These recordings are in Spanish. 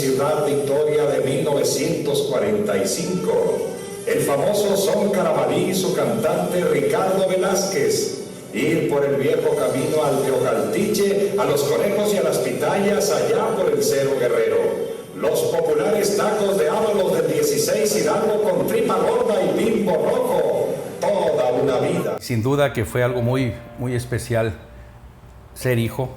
Ciudad Victoria de 1945. El famoso son carabalí y su cantante Ricardo Velázquez. Ir por el viejo camino al Teocaltiche, a los Conejos y a las Pitayas, allá por el Cerro Guerrero. Los populares tacos de Ábalos del 16 Hidalgo con tripa gorda y bimbo rojo. Toda una vida. Sin duda que fue algo muy, muy especial ser hijo.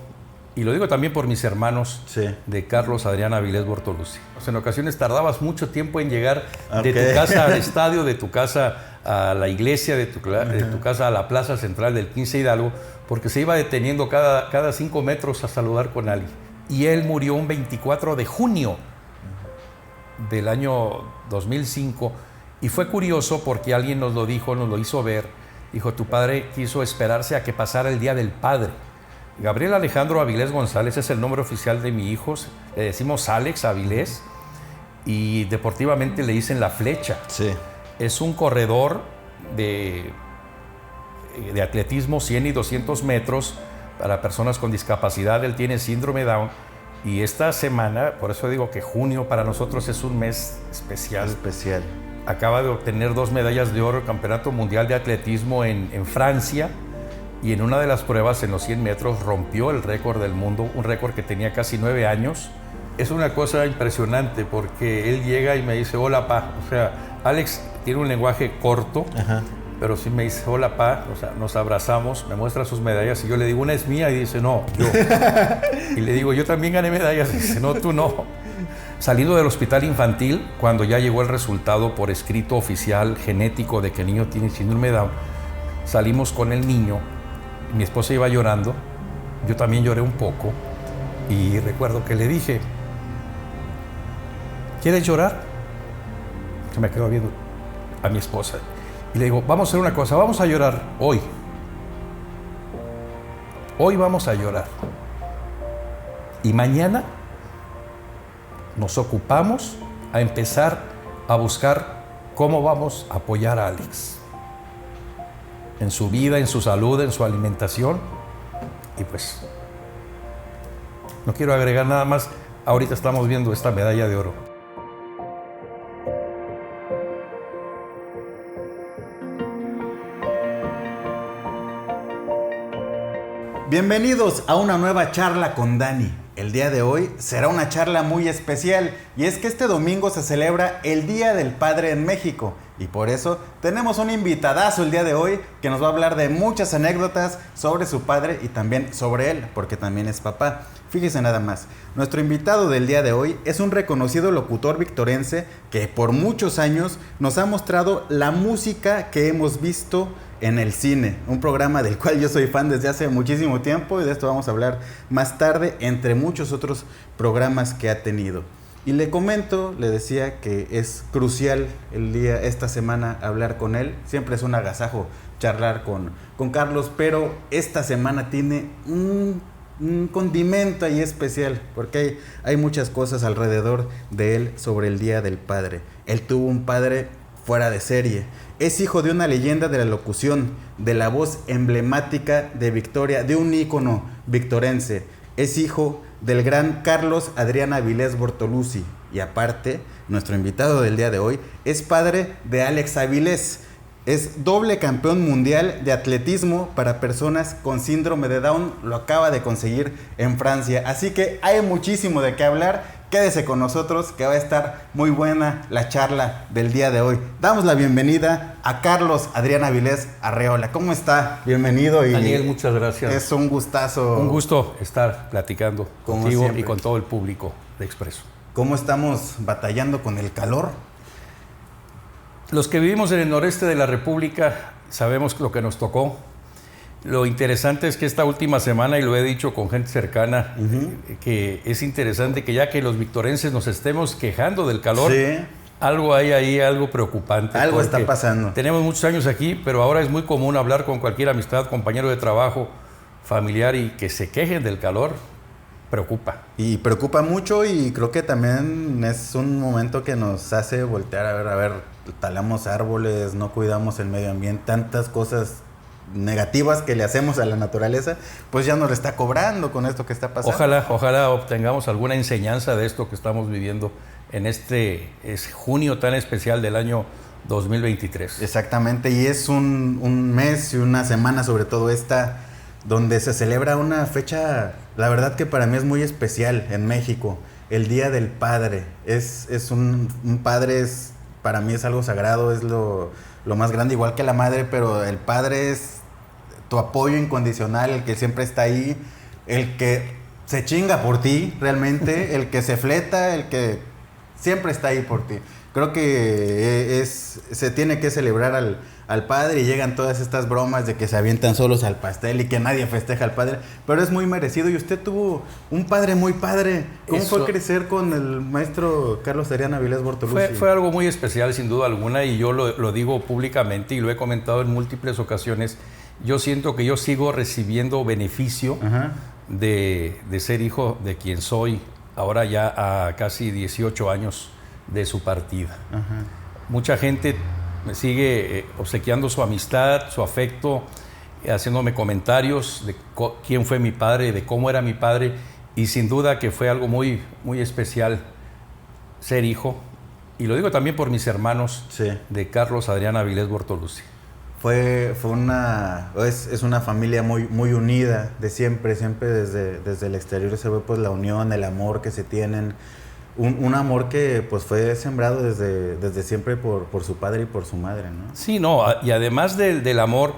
Y lo digo también por mis hermanos, sí, de Carlos Adrián Avilés Bortolucci. O sea, en ocasiones tardabas mucho tiempo en llegar de tu casa al estadio, de tu casa a la iglesia, de tu casa a la plaza central del 15 Hidalgo, porque se iba deteniendo cada 5 metros a saludar con alguien. Y él murió un 24 de junio del año 2005. Y fue curioso porque alguien nos lo dijo, nos lo hizo ver. Dijo, tu padre quiso esperarse a que pasara el Día del Padre. Gabriel Alejandro Avilés González es el nombre oficial de mi hijo. Le decimos Alex Avilés y deportivamente le dicen La Flecha. Sí. Es un corredor de atletismo 100 y 200 metros para personas con discapacidad. Él tiene síndrome Down y esta semana, por eso digo que junio para nosotros es un mes especial. Acaba de obtener 2 medallas de oro en el Campeonato Mundial de Atletismo en Francia. Y en una de las pruebas, en los 100 metros, rompió el récord del mundo, un récord que tenía casi 9 años. Es una cosa impresionante porque él llega y me dice, hola, pa. O sea, Alex tiene un lenguaje corto, ajá, pero sí me dice, hola, pa. O sea, nos abrazamos, me muestra sus medallas y yo le digo, una es mía, y dice, no, yo. Y le digo, yo también gané medallas, y dice, no, tú no. Saliendo del hospital infantil, cuando ya llegó el resultado por escrito oficial genético de que el niño tiene síndrome de Down, salimos con el niño. Mi esposa iba llorando, yo también lloré un poco y recuerdo que le dije, ¿quieres llorar? Se me quedó viendo a mi esposa y le digo, vamos a hacer una cosa, vamos a llorar hoy. Hoy vamos a llorar. Y mañana nos ocupamos a empezar a buscar cómo vamos a apoyar a Alex. En su vida, en su salud, en su alimentación. Y pues, no quiero agregar nada más. Ahorita estamos viendo esta medalla de oro. Bienvenidos a una nueva charla con Dani. El día de hoy será una charla muy especial y es que este domingo se celebra el Día del Padre en México y por eso tenemos un invitadazo el día de hoy que nos va a hablar de muchas anécdotas sobre su padre y también sobre él, porque también es papá. Fíjese nada más, nuestro invitado del día de hoy es un reconocido locutor victorense que por muchos años nos ha mostrado la música que hemos visto en el cine, un programa del cual yo soy fan desde hace muchísimo tiempo y de esto vamos a hablar más tarde, entre muchos otros programas que ha tenido. Y le comento, le decía que es crucial esta semana hablar con él, siempre es un agasajo charlar con Carlos, pero esta semana tiene un condimento ahí especial, porque hay muchas cosas alrededor de él sobre el Día del Padre. Él tuvo un padre fuera de serie. Es hijo de una leyenda de la locución, de la voz emblemática de Victoria, de un ícono victorense. Es hijo del gran Carlos Adrián Avilés Bortolucci. Y aparte, nuestro invitado del día de hoy es padre de Alex Avilés. Es doble campeón mundial de atletismo para personas con síndrome de Down. Lo acaba de conseguir en Francia. Así que hay muchísimo de qué hablar. Quédese con nosotros que va a estar muy buena la charla del día de hoy. Damos la bienvenida a Carlos Adrián Avilés Arreola. ¿Cómo está? Bienvenido. Y Daniel, muchas gracias. Es un gustazo. Un gusto estar platicando contigo siempre y con todo el público de Expreso. ¿Cómo estamos batallando con el calor? Los que vivimos en el noreste de la República sabemos lo que nos tocó. Lo interesante es que esta última semana, y lo he dicho con gente cercana, que es interesante que ya que los victorenses nos estemos quejando del calor, sí, algo hay ahí, algo preocupante. Algo está pasando. Tenemos muchos años aquí, pero ahora es muy común hablar con cualquier amistad, compañero de trabajo, familiar, y que se quejen del calor, preocupa. Y preocupa mucho, y creo que también es un momento que nos hace voltear a ver, talamos árboles, no cuidamos el medio ambiente, tantas cosas negativas que le hacemos a la naturaleza, pues ya nos le está cobrando con esto que está pasando. Ojalá obtengamos alguna enseñanza de esto que estamos viviendo en este junio tan especial del año 2023. Exactamente, y es un mes y una semana sobre todo esta, donde se celebra una fecha, la verdad que para mí es muy especial en México, el Día del Padre. Es un padre, para mí es algo sagrado, es lo más grande, igual que la madre, pero el padre es tu apoyo incondicional, el que siempre está ahí, el que se chinga por ti realmente, el que se fleta, el que siempre está ahí por ti. Creo que se tiene que celebrar al padre, y llegan todas estas bromas de que se avientan solos al pastel y que nadie festeja al padre, pero es muy merecido. Y usted tuvo un padre muy padre. ¿Cómo fue crecer con el maestro Carlos Adrián Avilés Bortolucci? Fue algo muy especial, sin duda alguna, y yo lo digo públicamente y lo he comentado en múltiples ocasiones. Yo siento que yo sigo recibiendo beneficio de ser hijo de quien soy ahora ya a casi 18 años de su partida. Mucha gente me sigue obsequiando su amistad, su afecto, haciéndome comentarios de quién fue mi padre, de cómo era mi padre, y sin duda que fue algo muy, muy especial ser hijo, y lo digo también por mis hermanos, de Carlos Adrián Avilés Bortolucci. Es una familia muy, muy unida, de siempre desde el exterior se ve pues la unión, el amor que se tienen. Un amor que pues fue sembrado desde siempre por su padre y por su madre, ¿no? Sí, no, y además del amor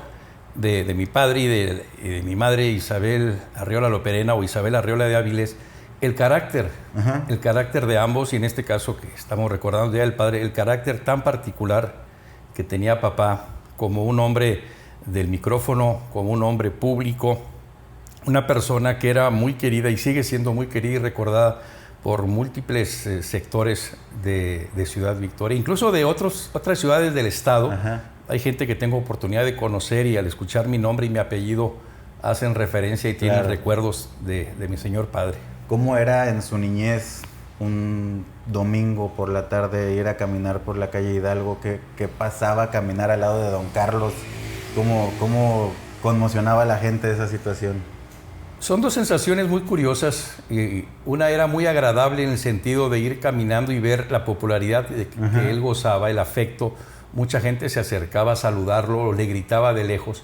de mi padre y de mi madre Isabel Arriola Loperena o Isabel Arriola de Avilés, el carácter de ambos, y en este caso que estamos recordando ya del padre, el carácter tan particular que tenía papá como un hombre del micrófono, como un hombre público, una persona que era muy querida y sigue siendo muy querida y recordada por múltiples sectores de Ciudad Victoria, incluso de otras ciudades del estado. Hay gente que tengo oportunidad de conocer y al escuchar mi nombre y mi apellido hacen referencia y tienen recuerdos de mi señor padre. ¿Cómo era en su niñez un domingo por la tarde ir a caminar por la calle Hidalgo? ¿Qué pasaba caminar al lado de don Carlos? ¿Cómo conmocionaba a la gente esa situación? Son dos sensaciones muy curiosas. Una era muy agradable en el sentido de ir caminando y ver la popularidad que él gozaba, el afecto. Mucha gente se acercaba a saludarlo, le gritaba de lejos.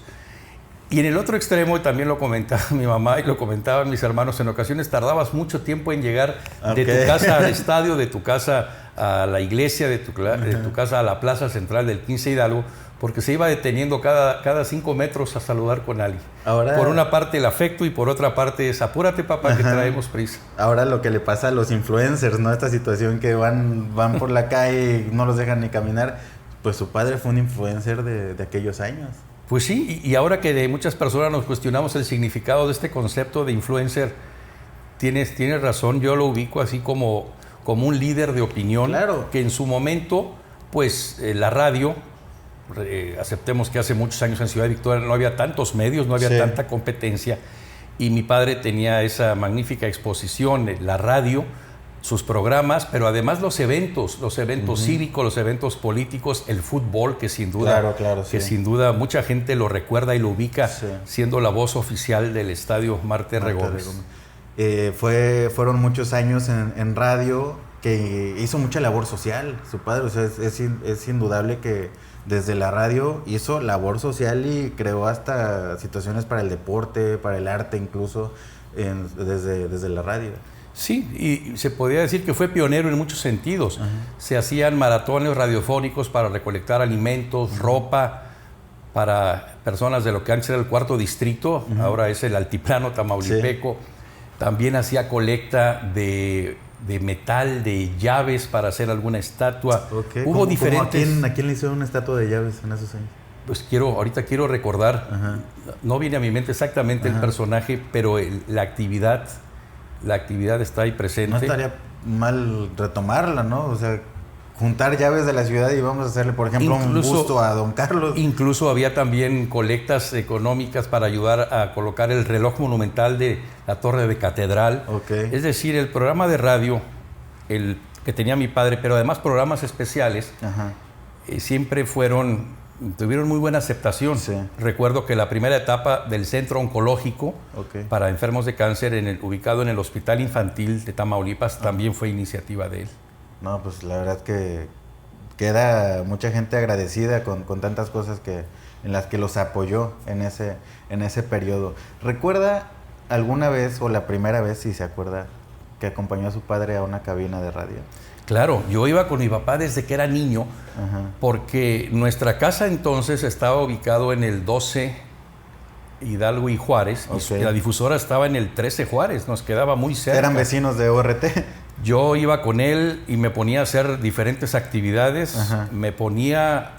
Y en el otro extremo, y también lo comentaba mi mamá y lo comentaban mis hermanos, en ocasiones tardabas mucho tiempo en llegar de tu casa al estadio, de tu casa a la iglesia, de tu casa a la plaza central del 15 Hidalgo, porque se iba deteniendo cada 5 metros a saludar con alguien. Ahora, por una parte el afecto y por otra parte es apúrate papá que traemos prisa. Ahora lo que le pasa a los influencers, ¿no? Esta situación que van por la calle y no los dejan ni caminar, pues su padre fue un influencer de aquellos años. Pues sí, y ahora que de muchas personas nos cuestionamos el significado de este concepto de influencer, tienes razón, yo lo ubico así como un líder de opinión, que en su momento, pues la radio, aceptemos que hace muchos años en Ciudad Victoria no había tantos medios, no había tanta competencia, y mi padre tenía esa magnífica exposición, la radio, sus programas, pero además los eventos cívicos, los eventos políticos, el fútbol, que sin duda, sin duda mucha gente lo recuerda y lo ubica siendo la voz oficial del estadio Marte Regómez. Fueron muchos años en radio, que hizo mucha labor social su padre. O sea, es indudable que desde la radio hizo labor social y creó hasta situaciones para el deporte, para el arte incluso, desde la radio. Sí, y se podría decir que fue pionero en muchos sentidos. Se hacían maratones radiofónicos para recolectar alimentos, ropa, para personas de lo que antes era el cuarto distrito, ahora es el altiplano tamaulipeco. También hacía colecta de metal, de llaves para hacer alguna estatua. Hubo diferentes... ¿A quién le hicieron una estatua de llaves en esos años? Pues ahorita quiero recordar, no viene a mi mente exactamente el personaje, pero la actividad está ahí presente. No estaría mal retomarla, ¿no? O sea, juntar llaves de la ciudad y vamos a hacerle, por ejemplo, un busto a don Carlos. Incluso había también colectas económicas para ayudar a colocar el reloj monumental de la Torre de Catedral. Es decir, el programa de radio, el que tenía mi padre, pero además programas especiales, siempre fueron tuvieron muy buena aceptación. Sí. Recuerdo que la primera etapa del centro oncológico para enfermos de cáncer ubicado en el Hospital Infantil de Tamaulipas también fue iniciativa de él. No, pues la verdad que queda mucha gente agradecida con tantas cosas en las que los apoyó en ese periodo. ¿Recuerda alguna vez, o la primera vez, si se acuerda, que acompañó a su padre a una cabina de radio? Claro, yo iba con mi papá desde que era niño, porque nuestra casa entonces estaba ubicado en el 12 Hidalgo y Juárez, y la difusora estaba en el 13 Juárez, nos quedaba muy cerca. ¿Eran vecinos de ORT? Yo iba con él y me ponía a hacer diferentes actividades, me ponía,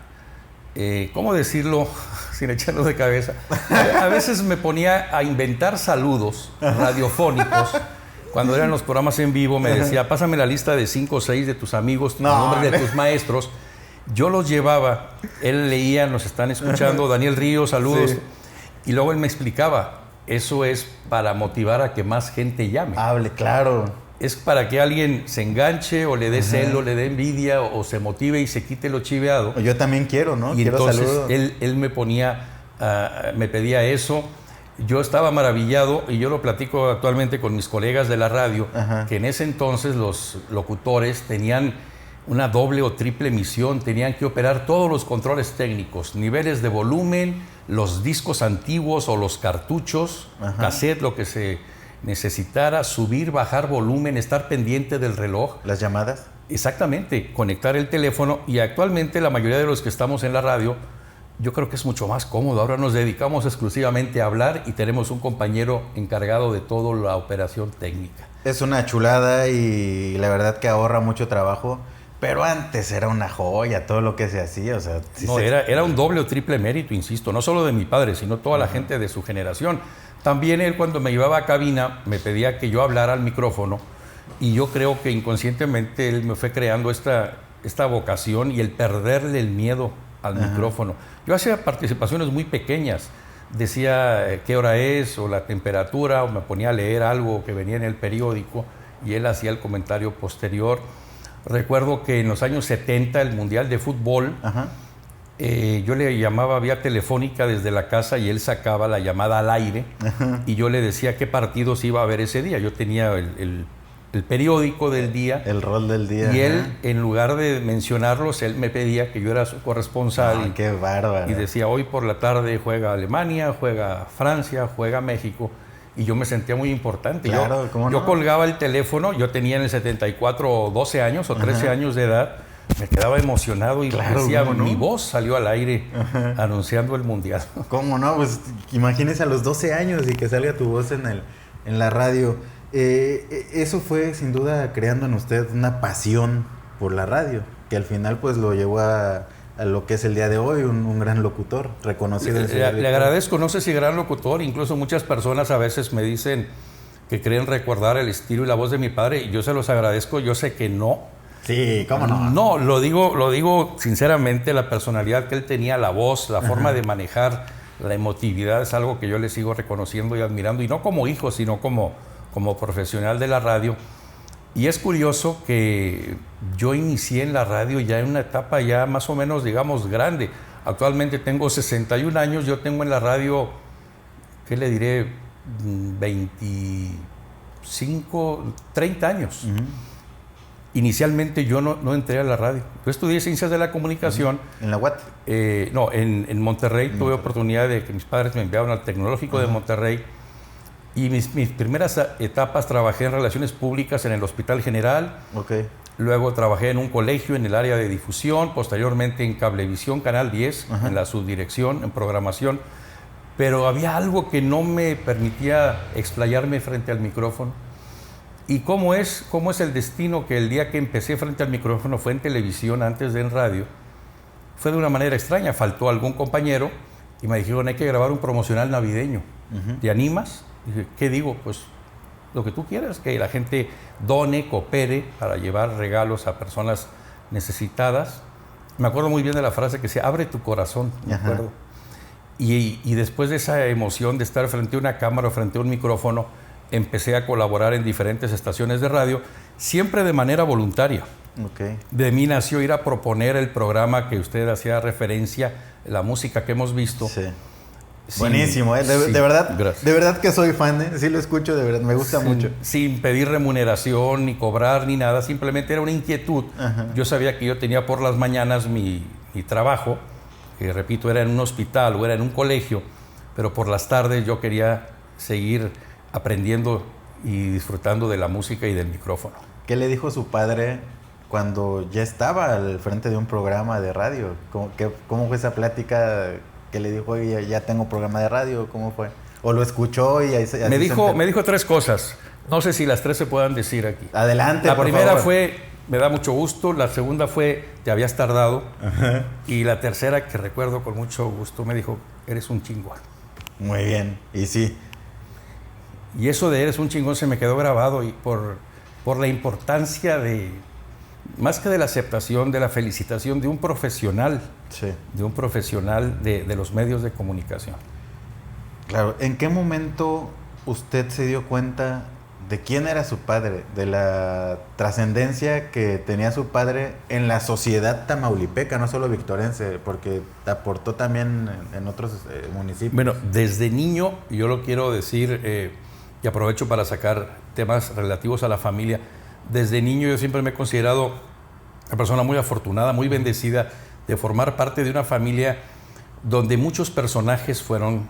¿cómo decirlo sin echarlo de cabeza? A veces me ponía a inventar saludos radiofónicos. Cuando eran los programas en vivo me decía, pásame la lista de 5 o 6 de tus amigos, los nombres de tus maestros. Yo los llevaba, él leía, nos están escuchando, Daniel Ríos, saludos. Sí. Y luego él me explicaba, eso es para motivar a que más gente llame. Hable, claro. Es para que alguien se enganche o le dé celo, le dé envidia o se motive y se quite lo chiveado. Yo también quiero, ¿no? Y quiero entonces saludos. él me ponía, me pedía eso. Yo estaba maravillado y yo lo platico actualmente con mis colegas de la radio, que en ese entonces los locutores tenían una doble o triple misión, tenían que operar todos los controles técnicos, niveles de volumen, los discos antiguos o los cartuchos, cassette, lo que se necesitara, subir, bajar volumen, estar pendiente del reloj. ¿Las llamadas? Exactamente, conectar el teléfono, y actualmente la mayoría de los que estamos en la radio, yo creo que es mucho más cómodo. Ahora nos dedicamos exclusivamente a hablar y tenemos un compañero encargado de toda la operación técnica. Es una chulada y la verdad que ahorra mucho trabajo, pero antes era una joya todo lo que se hacía. O sea, era un doble o triple mérito, insisto, no solo de mi padre, sino toda la gente de su generación. También él, cuando me llevaba a cabina, me pedía que yo hablara al micrófono, y yo creo que inconscientemente él me fue creando esta vocación y el perderle el miedo al micrófono. Yo hacía participaciones muy pequeñas, decía qué hora es o la temperatura, o me ponía a leer algo que venía en el periódico y él hacía el comentario posterior. Recuerdo que en los años 70, el Mundial de Fútbol, yo le llamaba vía telefónica desde la casa y él sacaba la llamada al aire y yo le decía qué partidos iba a ver ese día. Yo tenía el periódico del día. El rol del día. Y él, en lugar de mencionarlos, él me pedía que yo era su corresponsal. ¡Qué bárbaro! Y decía, hoy por la tarde juega Alemania, juega Francia, juega México. Y yo me sentía muy importante. Claro, ¿cómo no? Yo colgaba el teléfono, yo tenía en el 74 12 años o 13 años de edad, me quedaba emocionado y decía, mi voz salió al aire anunciando el Mundial. ¿Cómo no? Pues imagínese a los 12 años y que salga tu voz en la radio. Eso fue sin duda creando en usted una pasión por la radio, que al final pues lo llevó a lo que es el día de hoy, un gran locutor reconocido. Le agradezco, no sé si gran locutor, incluso muchas personas a veces me dicen que creen recordar el estilo y la voz de mi padre, y yo se los agradezco, yo sé que no. Sí, ¿cómo no? No, lo digo sinceramente, la personalidad que él tenía, la voz, la forma de manejar, la emotividad es algo que yo le sigo reconociendo y admirando, y no como hijo, sino como profesional de la radio. Y es curioso que yo inicié en la radio ya en una etapa ya más o menos, digamos, grande. Actualmente tengo 61 años, yo tengo en la radio, ¿qué le diré? 25, 30 años. Inicialmente yo no entré a la radio. Yo estudié Ciencias de la Comunicación. ¿En la UAT? No, en Monterrey. Tuve oportunidad de que mis padres me enviaron al Tecnológico de Monterrey. Y mis primeras etapas trabajé en Relaciones Públicas en el Hospital General. Luego trabajé en un colegio en el área de difusión, posteriormente en Cablevisión, Canal 10, en la subdirección, en programación. Pero había algo que no me permitía explayarme frente al micrófono. ¿Y cómo es el destino que el día que empecé frente al micrófono fue en televisión antes de en radio? Fue de una manera extraña. Faltó algún compañero y me dijeron, hay que grabar un promocional navideño. ¿Te animas? Dije, ¿qué digo? Pues lo que tú quieras, que la gente done, coopere para llevar regalos a personas necesitadas. Me acuerdo muy bien de la frase que decía, abre tu corazón, me acuerdo. Y después de esa emoción de estar frente a una cámara o frente a un micrófono, empecé a colaborar en diferentes estaciones de radio, siempre de manera voluntaria. Ok. De mí nació ir a proponer el programa que usted hacía referencia, la música que hemos visto. Sí. Sí, Buenísimo, ¿eh? sí, de verdad, gracias. de verdad que soy fan, ¿eh? Sí lo escucho, de verdad, me gusta mucho. Sin pedir remuneración, ni cobrar, ni nada, simplemente era una inquietud. Ajá. Yo sabía que yo tenía por las mañanas mi trabajo, que repito, era en un hospital o era en un colegio, pero por las tardes yo quería seguir aprendiendo y disfrutando de la música y del micrófono. ¿Qué le dijo su padre cuando ya estaba al frente de un programa de radio? ¿Cómo fue esa plática que le dijo, oye, ya tengo programa de radio? ¿Cómo fue? ¿O lo escuchó y así Me dijo tres cosas. No sé si las tres se puedan decir aquí. Adelante, La por primera favor. fue, me da mucho gusto. La segunda fue, te habías tardado. Ajá. Y la tercera, que recuerdo con mucho gusto, me dijo, eres un chingón. Muy bien, y sí. Y eso de eres un chingón se me quedó grabado y por la importancia de, más que de la aceptación, de la felicitación de un profesional, Sí. de un profesional de los medios de comunicación. Claro, ¿en qué momento usted se dio cuenta de quién era su padre, de la trascendencia que tenía su padre en la sociedad tamaulipeca, no solo victorense, porque aportó también en otros municipios? Bueno, desde niño, yo lo quiero decir, y aprovecho para sacar temas relativos a la familia, desde niño yo siempre me he considerado una persona muy afortunada, muy bendecida de formar parte de una familia donde muchos personajes fueron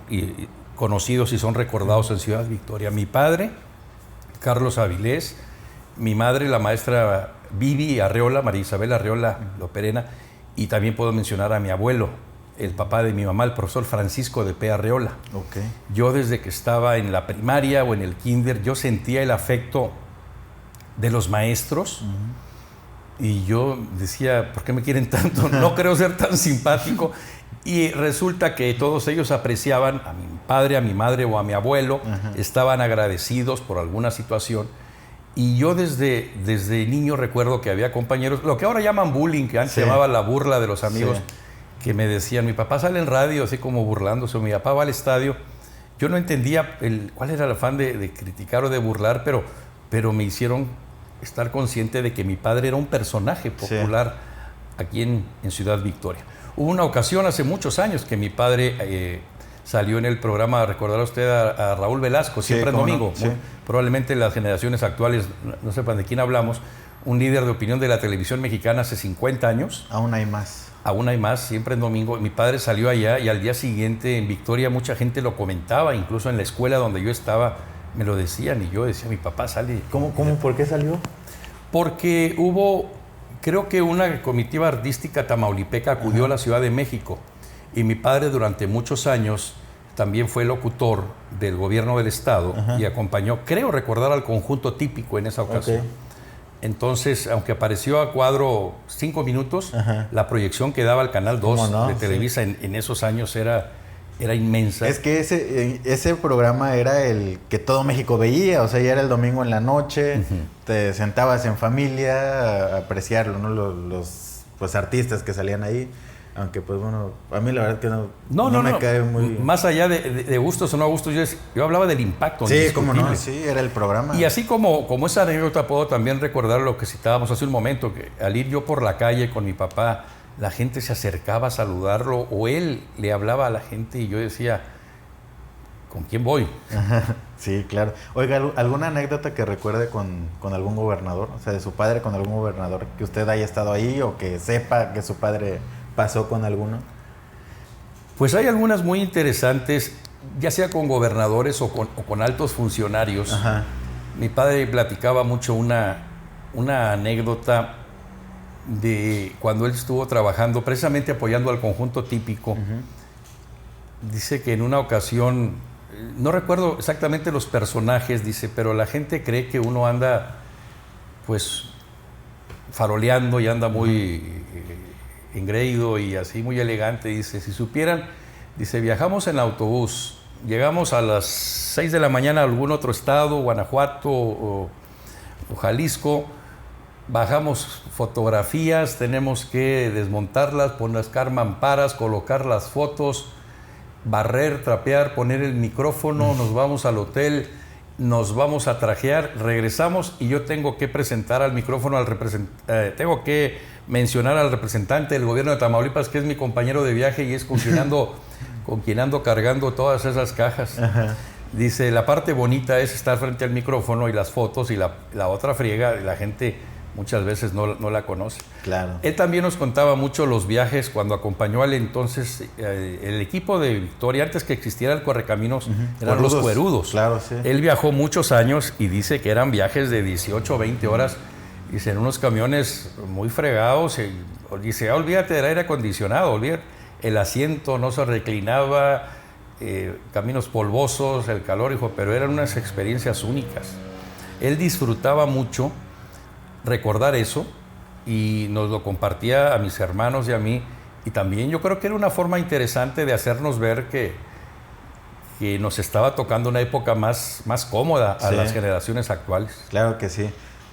conocidos y son recordados en Ciudad Victoria. Mi padre, Carlos Avilés, mi madre, la maestra Vivi Arreola, María Isabel Arreola Loperena, y también puedo mencionar a mi abuelo, el papá de mi mamá, el profesor Francisco de P. Arreola. Okay. Yo desde que estaba en la primaria o en el kinder, yo sentía el afecto de los maestros. Y yo decía, ¿por qué me quieren tanto? No creo ser tan simpático. Y resulta que todos ellos apreciaban a mi padre, a mi madre o a mi abuelo, estaban agradecidos por alguna situación. Y yo desde niño recuerdo que había compañeros, lo que ahora llaman bullying, que antes llamaba la burla de los amigos, que me decían, mi papá sale en radio así como burlándose, o mi papá va al estadio. Yo no entendía cuál era el afán de criticar o de burlar, pero me hicieron estar consciente de que mi padre era un personaje popular aquí en Ciudad Victoria. Hubo una ocasión hace muchos años que mi padre salió en el programa, recordará usted a Raúl Velasco, siempre en domingo. No, Probablemente las generaciones actuales no sepan de quién hablamos, un líder de opinión de la televisión mexicana hace 50 años. Aún hay más. Aún hay más, siempre en domingo. Mi padre salió allá y al día siguiente en Victoria mucha gente lo comentaba, incluso en la escuela donde yo estaba me lo decían y yo decía, mi papá sale. ¿Cómo? ¿Por qué salió? Porque hubo, creo que una comitiva artística tamaulipeca acudió a la Ciudad de México y mi padre durante muchos años también fue locutor del gobierno del estado y acompañó, creo recordar, al conjunto típico en esa ocasión. Entonces, aunque apareció a cuadro 5 minutos, la proyección que daba el Canal 2 de Televisa en esos años era inmensa. Es que ese programa era el que todo México veía, o sea, ya era el domingo en la noche, te sentabas en familia a apreciarlo, ¿no? Los pues, artistas que salían ahí. Aunque, pues bueno, a mí la verdad que no me cae muy... Más allá de gustos o no gustos, yo hablaba del impacto. Sí, cómo no, sí, era el programa. Y así como esa anécdota, puedo también recordar lo que citábamos hace un momento, que al ir yo por la calle con mi papá, la gente se acercaba a saludarlo, o él le hablaba a la gente y yo decía, ¿con quién voy? Sí, claro. Oiga, ¿alguna anécdota que recuerde con algún gobernador? O sea, de su padre con algún gobernador, que usted haya estado ahí o que sepa que su padre pasó con alguno. Pues hay algunas muy interesantes, ya sea con gobernadores o con altos funcionarios. Mi padre platicaba mucho una anécdota de cuando él estuvo trabajando, precisamente apoyando al conjunto típico. Dice que en una ocasión, no recuerdo exactamente los personajes, dice, pero la gente cree que uno anda pues faroleando y anda muy engreído y así muy elegante. Dice, si supieran, dice, viajamos en autobús, llegamos a las 6 de la mañana a algún otro estado, Guanajuato o Jalisco, bajamos fotografías, tenemos que desmontarlas, poner mamparas, colocar las fotos, barrer, trapear, poner el micrófono, nos vamos al hotel, nos vamos a trajear, regresamos y yo tengo que presentar al micrófono tengo que mencionar al representante del gobierno de Tamaulipas, que es mi compañero de viaje y es con quien ando cargando todas esas cajas. Ajá. Dice, la parte bonita es estar frente al micrófono y las fotos, y la otra friega, la gente muchas veces no la conoce. Claro. Él también nos contaba mucho los viajes cuando acompañó al entonces el equipo de Victoria, antes que existiera el Correcaminos, eran los Cuerudos. Claro, sí. Él viajó muchos años y dice que eran viajes de 18 o 20 horas, dice, en unos camiones muy fregados, y dice, olvídate del aire acondicionado, olvídate, el asiento no se reclinaba, caminos polvosos, el calor, hijo, pero eran unas experiencias únicas. Él disfrutaba mucho recordar eso y nos lo compartía a mis hermanos y a mí, y también yo creo que era una forma interesante de hacernos ver que nos estaba tocando una época más cómoda a las generaciones actuales. Claro que sí.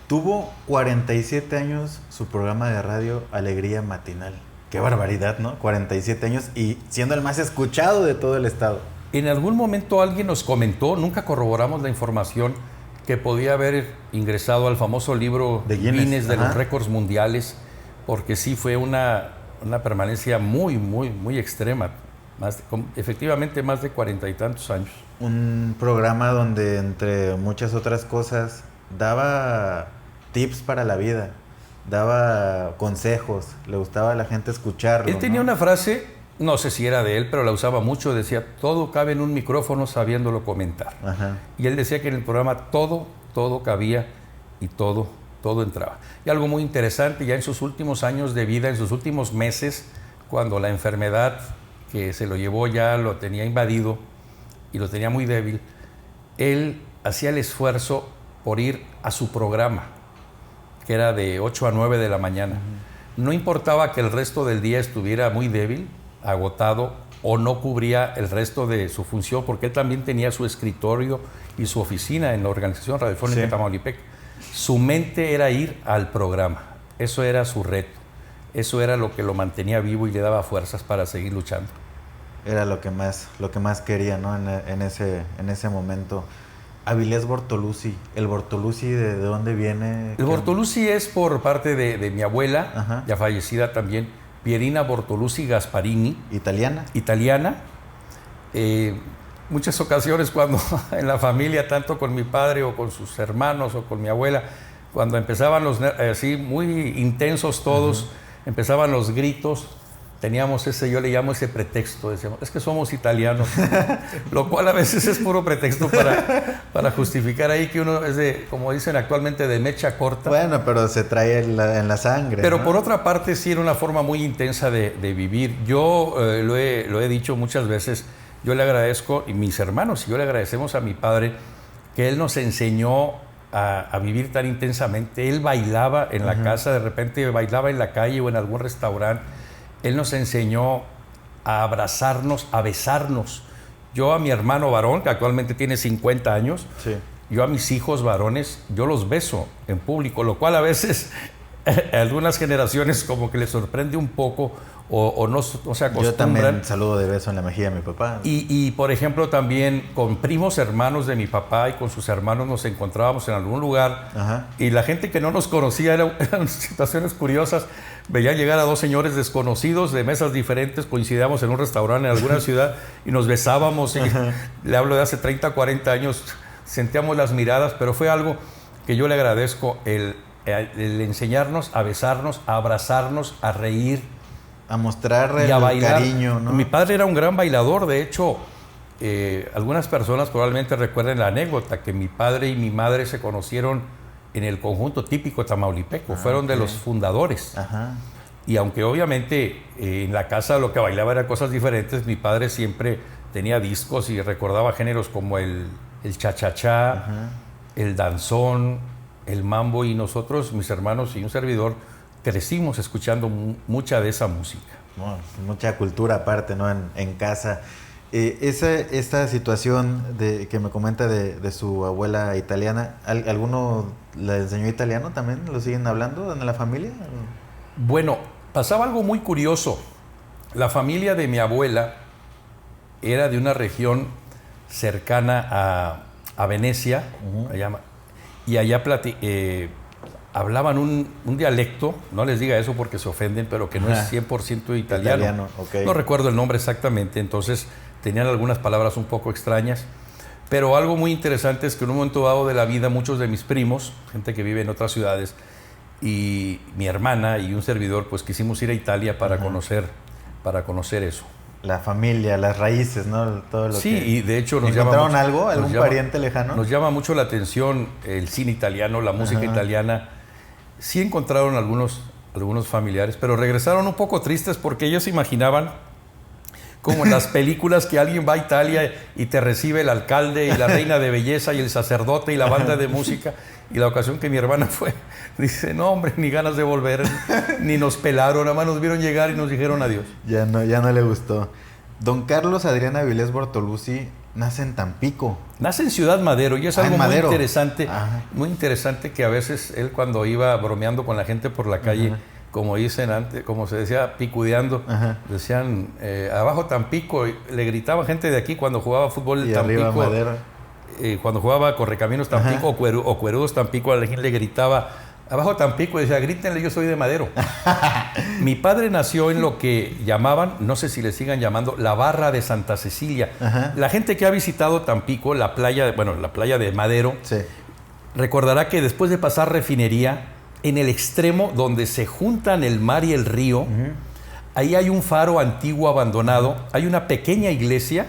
Tuvo 47 años su programa de radio Alegría Matinal. Qué barbaridad, ¿no? 47 años y siendo el más escuchado de todo el estado. En algún momento alguien nos comentó, nunca corroboramos la información, que podía haber ingresado al famoso libro de Guinness de los récords mundiales, porque sí fue una permanencia muy extrema, efectivamente más de 40 y tantos años. Un programa donde, entre muchas otras cosas, daba tips para la vida, daba consejos, le gustaba a la gente escucharlo. Él tenía una frase, no sé si era de él, pero la usaba mucho, decía, todo cabe en un micrófono sabiéndolo comentar. Ajá. Y él decía que en el programa todo cabía y todo entraba. Y algo muy interesante, ya en sus últimos años de vida, en sus últimos meses, cuando la enfermedad que se lo llevó ya lo tenía invadido y lo tenía muy débil, él hacía el esfuerzo por ir a su programa, que era de 8 a 9 de la mañana. No importaba que el resto del día estuviera muy débil, agotado, o no cubría el resto de su función, porque él también tenía su escritorio y su oficina en la Organización Radiofónica de Tamaulipec. Su mente era ir al programa, eso era su reto, eso era lo que lo mantenía vivo y le daba fuerzas para seguir luchando. Era lo que más quería, ¿no? En ese momento. Avilés Bortolucci, ¿el Bortolucci de dónde viene? El Bortolucci es por parte de mi abuela, Ajá. ya fallecida también, Pierina Bortolucci Gasparini. Italiana. Muchas ocasiones cuando en la familia, tanto con mi padre o con sus hermanos o con mi abuela, cuando empezaban así muy intensos todos, empezaban los gritos, teníamos yo le llamo ese pretexto, decíamos, es que somos italianos, lo cual a veces es puro pretexto para justificar ahí que uno es como dicen actualmente, de mecha corta. Bueno, pero se trae en la sangre. Pero ¿no? por otra parte sí era una forma muy intensa de vivir. Yo lo he dicho muchas veces, yo le agradezco, y mis hermanos y yo le agradecemos a mi padre, que él nos enseñó a vivir tan intensamente. Él bailaba en la casa, de repente bailaba en la calle o en algún restaurante. Él nos enseñó a abrazarnos, a besarnos. Yo a mi hermano varón, que actualmente tiene 50 años, sí. Yo a mis hijos varones, yo los beso en público, lo cual a veces a algunas generaciones como que les sorprende un poco o no se acostumbran. Yo también saludo de beso en la mejilla a mi papá. Y por ejemplo también con primos hermanos de mi papá y con sus hermanos nos encontrábamos en algún lugar. Ajá. Y la gente que no nos conocía eran situaciones curiosas. Veía llegar a dos señores desconocidos de mesas diferentes, coincidíamos en un restaurante en alguna ciudad y nos besábamos. Y le hablo de hace 30, 40 años, sentíamos las miradas, pero fue algo que yo le agradezco, el enseñarnos a besarnos, a abrazarnos, a reír, a mostrar y a bailar. Cariño, ¿no? Mi padre era un gran bailador, de hecho, algunas personas probablemente recuerden la anécdota que mi padre y mi madre se conocieron en el conjunto típico tamaulipeco, fueron de los fundadores. Ajá. Y aunque obviamente en la casa lo que bailaba eran cosas diferentes, mi padre siempre tenía discos y recordaba géneros como el cha-cha-cha, el danzón, el mambo, y nosotros, mis hermanos y un servidor, crecimos escuchando mucha de esa música. Bueno, mucha cultura aparte, ¿no? En casa. Esta situación que me comenta de su abuela italiana, ¿alguno le enseñó italiano también? ¿Lo siguen hablando en la familia? Bueno, pasaba algo muy curioso. La familia de mi abuela era de una región cercana a Venecia, y allá hablaban un dialecto, no les diga eso porque se ofenden, pero que no es 100% italiano. Okay. No recuerdo el nombre exactamente, entonces tenían algunas palabras un poco extrañas. Pero algo muy interesante es que en un momento dado de la vida muchos de mis primos, gente que vive en otras ciudades, y mi hermana y un servidor, pues quisimos ir a Italia para conocer eso. La familia, las raíces, ¿no? Todo lo sí, que... y de hecho ¿Encontraron algo? ¿Algún pariente lejano? Nos llama mucho la atención el cine italiano, la música italiana. Sí encontraron algunos familiares, pero regresaron un poco tristes porque ellos imaginaban, como en las películas, que alguien va a Italia y te recibe el alcalde y la reina de belleza y el sacerdote y la banda de música. Y la ocasión que mi hermana fue, dice, no hombre, ni ganas de volver, ni nos pelaron, nada más nos vieron llegar y nos dijeron adiós. Ya no le gustó. Don Carlos Adrián Avilés Bortoluzzi nace en Tampico. Nace en Ciudad Madero y es algo muy interesante que a veces él, cuando iba bromeando con la gente por la calle, como dicen antes, como se decía, picudeando, decían, abajo Tampico, le gritaba gente de aquí cuando jugaba fútbol y Tampico. Arriba Madero. Cuando jugaba Correcaminos Tampico o Cuerudos Tampico, a alguien le gritaba, abajo Tampico, y decía, grítenle, yo soy de Madero. Mi padre nació en lo que llamaban, no sé si le sigan llamando, la Barra de Santa Cecilia. La gente que ha visitado Tampico, la playa de Madero, recordará que después de pasar Refinería, en el extremo donde se juntan el mar y el río, ahí hay un faro antiguo abandonado, hay una pequeña iglesia,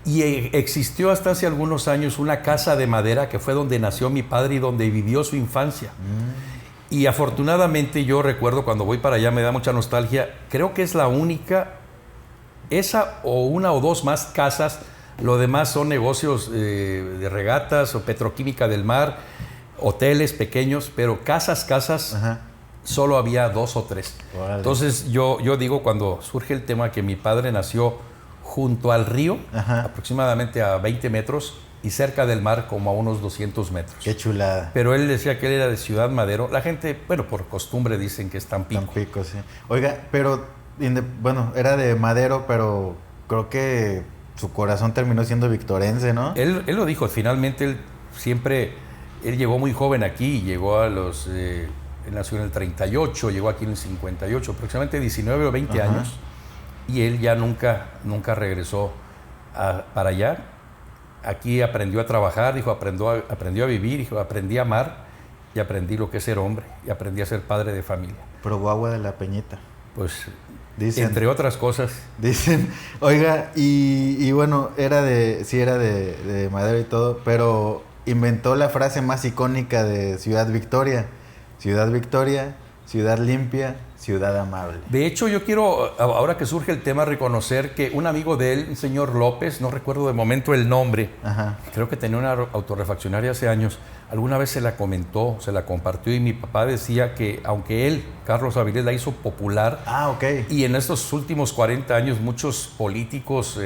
y existió hasta hace algunos años una casa de madera que fue donde nació mi padre y donde vivió su infancia. Y afortunadamente yo recuerdo, cuando voy para allá me da mucha nostalgia, creo que es la única, esa o una o dos más casas, lo demás son negocios de regatas o petroquímica del mar, hoteles pequeños, pero casas, solo había 2 o 3. Vale. Entonces yo digo, cuando surge el tema que mi padre nació junto al río, aproximadamente a 20 metros, y cerca del mar como a unos 200 metros. Qué chulada. Pero él decía que él era de Ciudad Madero. La gente, bueno, por costumbre dicen que es Tampico. Tampico, sí. Oiga, pero, bueno, era de Madero, pero creo que su corazón terminó siendo victorense, ¿no? Él lo dijo, finalmente él llegó muy joven aquí, llegó él nació en el 38, llegó aquí en el 58, aproximadamente 19 o 20 años. Y él ya nunca regresó para allá. Aquí aprendió a trabajar, dijo, aprendió a vivir, dijo, aprendí a amar y aprendí lo que es ser hombre y aprendí a ser padre de familia. Probó agua de la Peñita. Pues, dicen, entre otras cosas. Dicen, oiga, y bueno, era de Madero y todo, pero inventó la frase más icónica de Ciudad Victoria. Ciudad Victoria, ciudad limpia, ciudad amable. De hecho, yo quiero, ahora que surge el tema, reconocer que un amigo de él, un señor López, no recuerdo de momento el nombre, creo que tenía una autorrefaccionaria hace años, alguna vez se la comentó, se la compartió, y mi papá decía que aunque él, Carlos Avilés, la hizo popular, y en estos últimos 40 años muchos políticos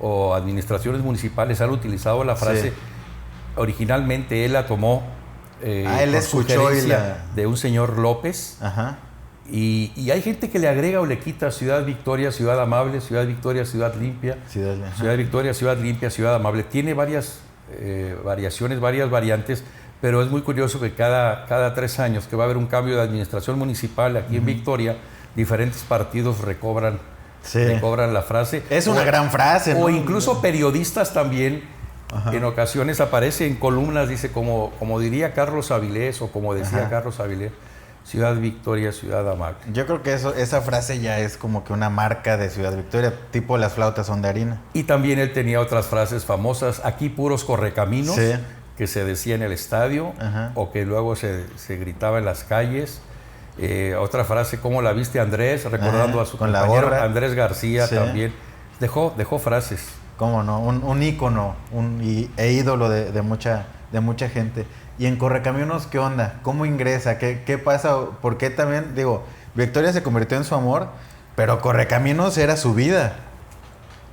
o administraciones municipales han utilizado la frase, originalmente él la tomó él escuchó de un señor López. Y hay gente que le agrega o le quita Ciudad Victoria, ciudad amable, Ciudad Victoria, ciudad limpia, Ciudad Victoria, ciudad limpia, ciudad amable. Tiene varias variaciones, varias variantes, pero es muy curioso que cada 3 años que va a haber un cambio de administración municipal aquí en Victoria, diferentes partidos recobran la frase. Es una gran frase, ¿no? O incluso periodistas también. En ocasiones aparece en columnas, dice, como diría Carlos Avilés o como decía Carlos Avilés, Ciudad Victoria, ciudad amable. Yo creo que esa frase ya es como que una marca de Ciudad Victoria, tipo las flautas son de harina. Y también él tenía otras frases famosas, aquí puros correcaminos, que se decía en el estadio, o que luego se gritaba en las calles. Otra frase, ¿cómo la viste, Andrés? Recordando a su compañero Andrés García también. Dejó frases. ¿Cómo no? Un ícono e ídolo de mucha gente. Y en Correcaminos, ¿qué onda? ¿Cómo ingresa? ¿Qué pasa? ¿Por qué también? Digo, Victoria se convirtió en su amor, pero Correcaminos era su vida.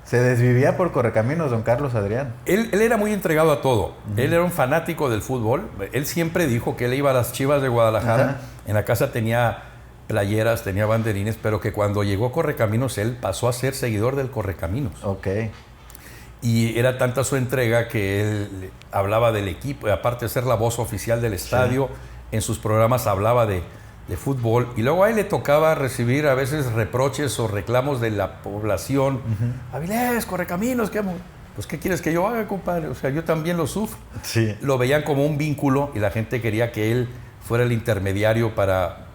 Se desvivía por Correcaminos, don Carlos Adrián. Él era muy entregado a todo. Él era un fanático del fútbol. Él siempre dijo que él iba a las Chivas de Guadalajara. En la casa tenía playeras, tenía banderines, pero que cuando llegó a Correcaminos, él pasó a ser seguidor del Correcaminos. Y era tanta su entrega que él hablaba del equipo, aparte de ser la voz oficial del estadio, en sus programas hablaba de fútbol. Y luego a él le tocaba recibir a veces reproches o reclamos de la población. Avilés, Correcaminos, pues ¿qué quieres que yo haga, compadre? O sea, yo también lo sufro. Sí. Lo veían como un vínculo y la gente quería que él fuera el intermediario para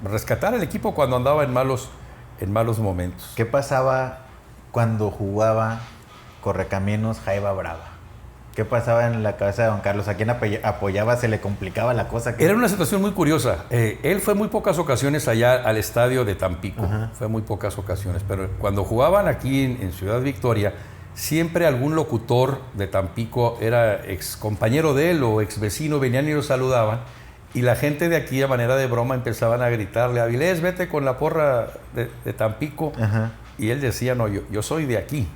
rescatar al equipo cuando andaba en malos momentos. ¿Qué pasaba cuando jugaba Correcaminos Jaiba Brava? ¿Qué pasaba en la cabeza de don Carlos? ¿A quién apoyaba? ¿Se le complicaba la cosa? Era una situación muy curiosa. Él fue muy pocas ocasiones allá al estadio de Tampico. Ajá. Fue muy pocas ocasiones. Pero cuando jugaban aquí en Ciudad Victoria, siempre algún locutor de Tampico era ex compañero de él o ex vecino, venían y lo saludaban. Y la gente de aquí, a manera de broma, empezaban a gritarle: Avilés, vete con la porra de Tampico. Ajá. Y él decía: no, yo soy de aquí.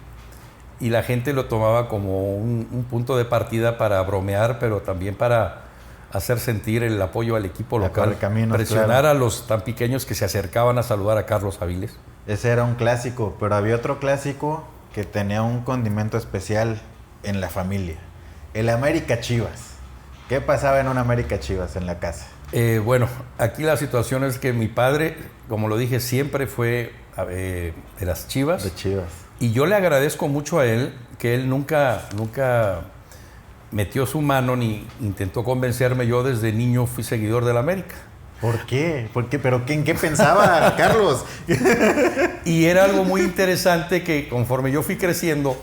Y la gente lo tomaba como un punto de partida para bromear, pero también para hacer sentir el apoyo al equipo local. Presionar claro, a los tampiqueños que se acercaban a saludar a Carlos Avilés. Ese era un clásico, pero había otro clásico que tenía un condimento especial en la familia. El América Chivas. ¿Qué pasaba en un América Chivas en la casa? Bueno, aquí la situación es que mi padre, como lo dije, siempre fue de las Chivas. De Chivas. Y yo le agradezco mucho a él que él nunca metió su mano ni intentó convencerme. Yo desde niño fui seguidor del América. ¿Por qué? ¿Pero en qué pensaba Carlos? Y era algo muy interesante que conforme yo fui creciendo,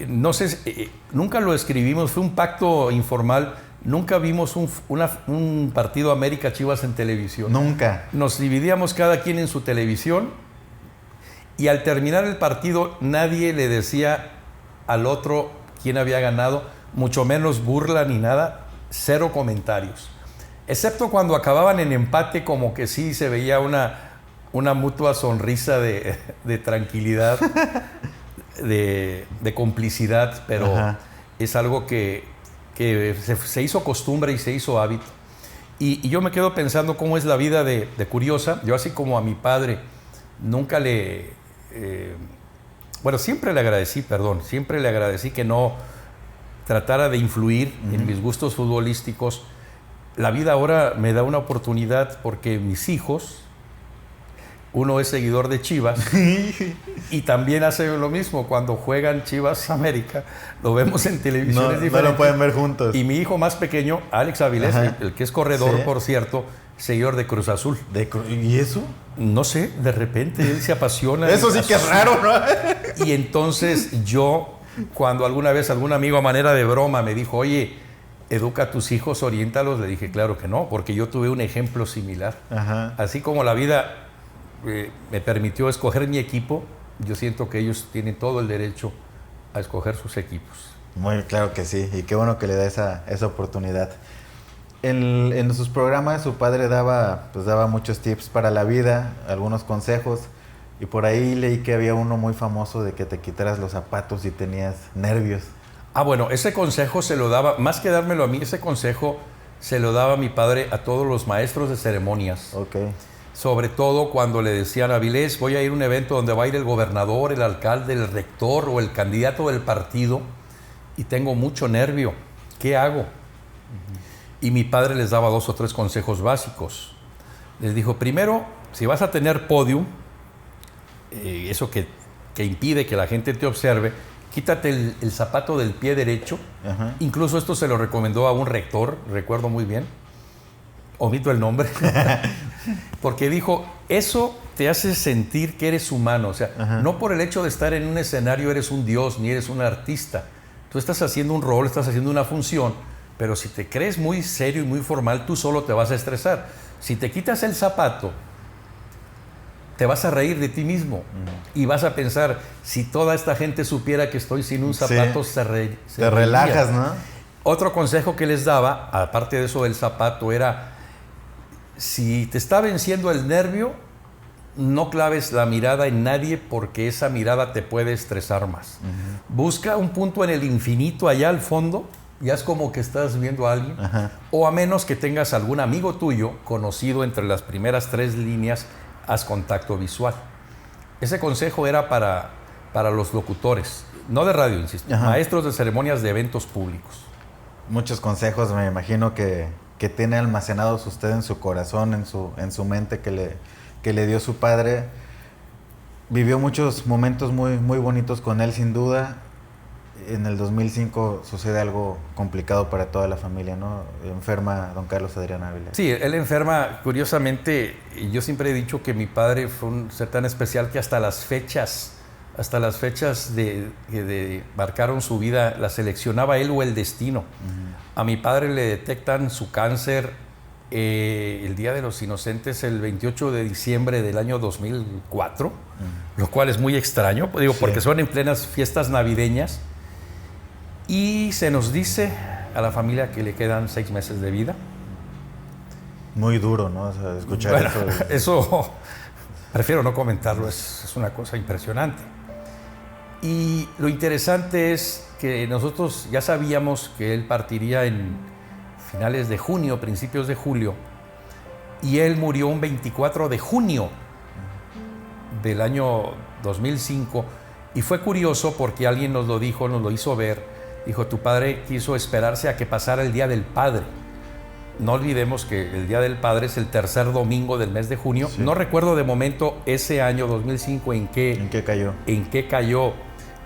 no sé, nunca lo escribimos, fue un pacto informal. Nunca vimos un partido América Chivas en televisión. Nunca. Nos dividíamos cada quien en su televisión. Y al terminar el partido, nadie le decía al otro quién había ganado, mucho menos burla ni nada, 0 comentarios. Excepto cuando acababan en empate, como que sí se veía una mutua sonrisa de tranquilidad, de complicidad, pero ajá, es algo que se hizo costumbre y se hizo hábito. Y yo me quedo pensando cómo es la vida de curiosa. Yo, así como a mi padre, nunca siempre le agradecí que no tratara de influir en mis gustos futbolísticos. La vida ahora me da una oportunidad porque mis hijos, uno es seguidor de Chivas y también hace lo mismo. Cuando juegan Chivas América, lo vemos en televisiones diferentes. No lo pueden ver juntos. Y mi hijo más pequeño, Alex Avilés, el que es corredor, sí, por cierto, seguidor de Cruz Azul. ¿Y eso? No sé, de repente él se apasiona. Eso sí que es raro, ¿no? Y entonces yo, cuando alguna vez algún amigo a manera de broma me dijo: oye, educa a tus hijos, oriéntalos, le dije: claro que no, porque yo tuve un ejemplo similar. Ajá. Así como la vida me permitió escoger mi equipo, yo siento que ellos tienen todo el derecho a escoger sus equipos. Muy claro que sí, y qué bueno que le da esa oportunidad. En sus programas su padre daba muchos tips para la vida, algunos consejos, y por ahí leí que había uno muy famoso de que te quitaras los zapatos si tenías nervios. Bueno, ese consejo se lo daba, más que dármelo a mí, ese consejo se lo daba mi padre a todos los maestros de ceremonias. Okay. Sobre todo cuando le decían: Avilés, voy a ir a un evento donde va a ir el gobernador, el alcalde, el rector o el candidato del partido y tengo mucho nervio, ¿qué hago? Y mi padre les daba 2 o 3 consejos básicos. Les dijo: primero, si vas a tener podium, eso que impide que la gente te observe, quítate el zapato del pie derecho. Ajá. Incluso esto se lo recomendó a un rector, recuerdo muy bien, omito el nombre, porque dijo: eso te hace sentir que eres humano. O sea, ajá, no por el hecho de estar en un escenario eres un dios ni eres un artista. Tú estás haciendo un rol, estás haciendo una función, pero si te crees muy serio y muy formal, tú solo te vas a estresar. Si te quitas el zapato, te vas a reír de ti mismo y vas a pensar: si toda esta gente supiera que estoy sin un zapato, sí, te relajas, ¿no? Otro consejo que les daba, aparte de eso del zapato, era: si te está venciendo el nervio, no claves la mirada en nadie, porque esa mirada te puede estresar más. Busca un punto en el infinito allá al fondo, ya es como que estás viendo a alguien. Ajá. O a menos que tengas algún amigo tuyo conocido entre las primeras 3 líneas, haz contacto visual. Ese consejo era para los locutores. no de radio, insisto, Ajá. maestros de ceremonias de eventos públicos. Muchos consejos, me imagino que tiene almacenados usted en su corazón, en su mente, que le dio su padre. Vivió muchos momentos muy, muy bonitos con él, sin duda. En el 2005 sucede algo complicado para toda la familia, ¿no? Enferma don Carlos Adrián Ávila. Sí, él enferma, curiosamente, y yo siempre he dicho que mi padre fue un ser tan especial que hasta las fechas que marcaron su vida, las seleccionaba él o el destino. A mi padre le detectan su cáncer el Día de los Inocentes, el 28 de diciembre del año 2004, lo cual es muy extraño, digo, Sí. porque son en plenas fiestas navideñas, y se nos dice a la familia que le quedan 6 meses de vida. Muy duro, ¿no? O sea, escuchar Bueno, eso. eso prefiero no comentarlo, es una cosa impresionante. Y lo interesante es que nosotros ya sabíamos que él partiría en finales de junio, principios de julio, y él murió un 24 de junio del año 2005, y fue curioso porque alguien nos lo dijo, nos lo hizo ver, dijo, tu padre quiso esperarse a que pasara el Día del Padre. No olvidemos que el Día del Padre es el tercer domingo del mes de junio. Sí. No recuerdo de momento ese año 2005 ¿En qué cayó? en qué cayó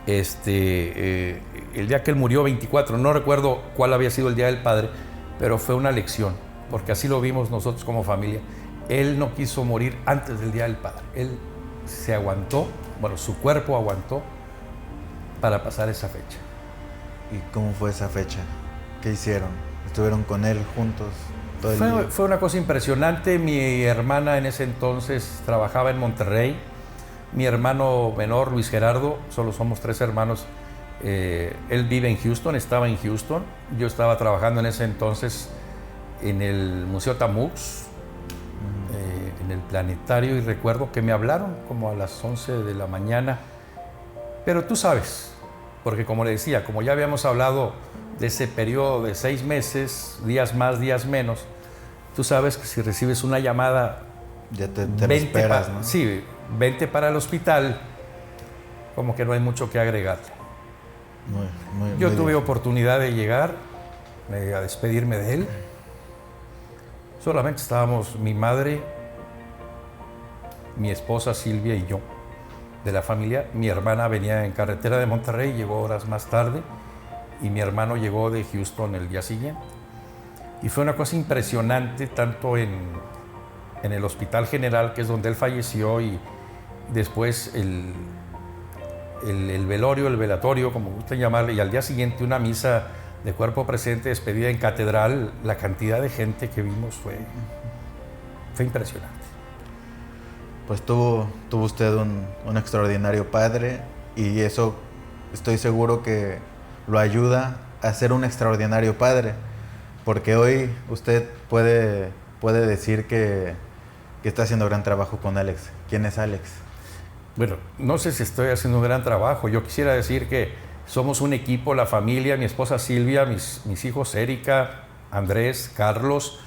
el día que él murió, 24. No recuerdo cuál había sido el Día del Padre, pero fue una lección, porque así lo vimos nosotros como familia. Él no quiso morir antes del Día del Padre. Él se aguantó, bueno, su cuerpo aguantó para pasar esa fecha. ¿Y cómo fue esa fecha? ¿Qué hicieron? ¿Estuvieron con él juntos todo el día? Fue una cosa impresionante. Mi hermana en ese entonces trabajaba en Monterrey. Mi hermano menor, Luis Gerardo, solo somos 3 hermanos. Él vive en Houston, estaba en Houston. Yo estaba trabajando en ese entonces en el Museo Tamux, en el planetario, y recuerdo que me hablaron como a las 11 de la mañana. Pero tú sabes, porque como le decía, como ya habíamos hablado de ese periodo de 6 meses, días más, días menos, tú sabes que si recibes una llamada, Ya te lo esperas, ¿no? Sí, vente para el hospital, como que no hay mucho que agregarle. Yo muy tuve bien. oportunidad de llegar a despedirme de él. Solamente estábamos mi madre, mi esposa Silvia y yo de la familia. Mi hermana venía en carretera de Monterrey, llegó horas más tarde, y mi hermano llegó de Houston el día siguiente. Y fue una cosa impresionante, tanto en el Hospital General, que es donde él falleció, y después el velorio, el velatorio, como gusten llamarle, y al día siguiente una misa de cuerpo presente, despedida en catedral. La cantidad de gente que vimos fue impresionante. Pues tuvo usted un extraordinario padre, y eso estoy seguro que lo ayuda a ser un extraordinario padre, porque hoy usted puede decir que está haciendo gran trabajo con Alex. ¿Quién es Alex? Bueno, no sé si estoy haciendo un gran trabajo. Yo quisiera decir que somos un equipo, la familia, mi esposa Silvia, mis hijos Erika, Andrés, Carlos,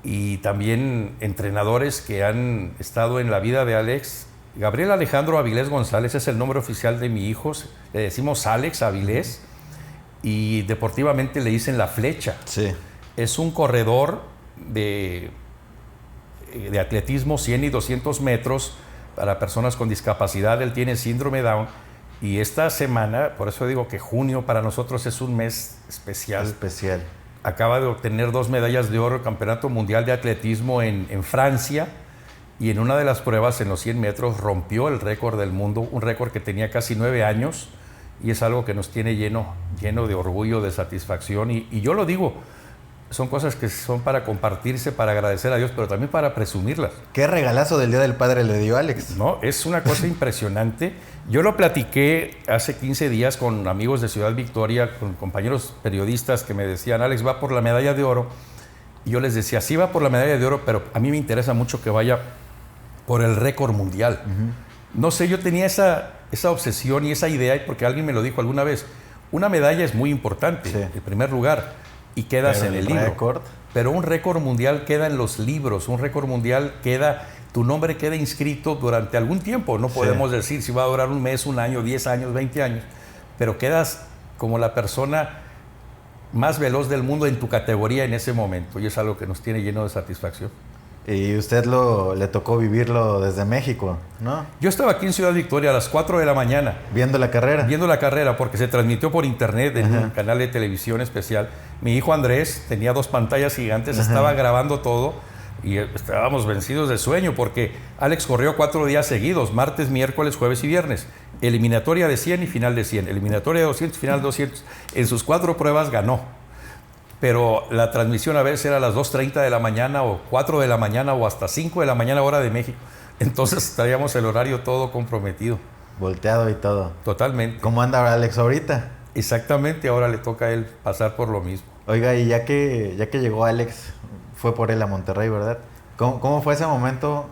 y también entrenadores que han estado en la vida de Alex. Gabriel Alejandro Avilés González es el nombre oficial de mi hijo. Le decimos Alex Avilés, y deportivamente le dicen La Flecha. Sí. Es un corredor de atletismo 100 y 200 metros para personas con discapacidad. Él tiene síndrome Down, y esta semana, por eso digo que junio para nosotros es un mes especial. Especial. Acaba de obtener 2 medallas de oro en el Campeonato Mundial de Atletismo en Francia, y en una de las pruebas en los 100 metros rompió el récord del mundo, un récord que tenía casi 9 años, y es algo que nos tiene lleno de orgullo, de satisfacción, y yo lo digo, son cosas que son para compartirse, para agradecer a Dios, pero también para presumirlas. ¿Qué regalazo del Día del Padre le dio Alex? No, es una cosa impresionante. Yo lo platiqué hace 15 días con amigos de Ciudad Victoria, con compañeros periodistas que me decían, Alex va por la medalla de oro. Y yo les decía, sí va por la medalla de oro, pero a mí me interesa mucho que vaya por el récord mundial. No sé, yo tenía esa obsesión y esa idea, porque alguien me lo dijo alguna vez. Una medalla es muy importante, Sí. en primer lugar, y quedas Pero en el el libro. récord. Pero un récord mundial queda en los libros, un récord mundial queda tu nombre queda inscrito durante algún tiempo. No podemos decir si va a durar un mes, un año, 10 años, 20 años, pero quedas como la persona más veloz del mundo en tu categoría en ese momento, y es algo que nos tiene lleno de satisfacción. Y usted le tocó vivirlo desde México, ¿no? Yo estaba aquí en Ciudad Victoria a las 4 de la mañana. ¿Viendo la carrera? Viendo la carrera, porque se transmitió por internet en un canal de televisión especial. Mi hijo Andrés tenía 2 pantallas gigantes, estaba grabando todo y estábamos vencidos de sueño porque Alex corrió 4 días seguidos, martes, miércoles, jueves y viernes. Eliminatoria de 100 y final de 100. Eliminatoria de 200 y final de 200. En sus 4 pruebas ganó. Pero la transmisión a veces era a las 2:30 de la mañana o 4 de la mañana o hasta 5 de la mañana hora de México. Entonces traíamos el horario todo comprometido. Volteado y todo. Totalmente. ¿Cómo anda Alex ahorita? Exactamente, ahora le toca a él pasar por lo mismo. Oiga, y ya que llegó Alex, fue por él a Monterrey, ¿verdad? ¿Cómo fue ese momento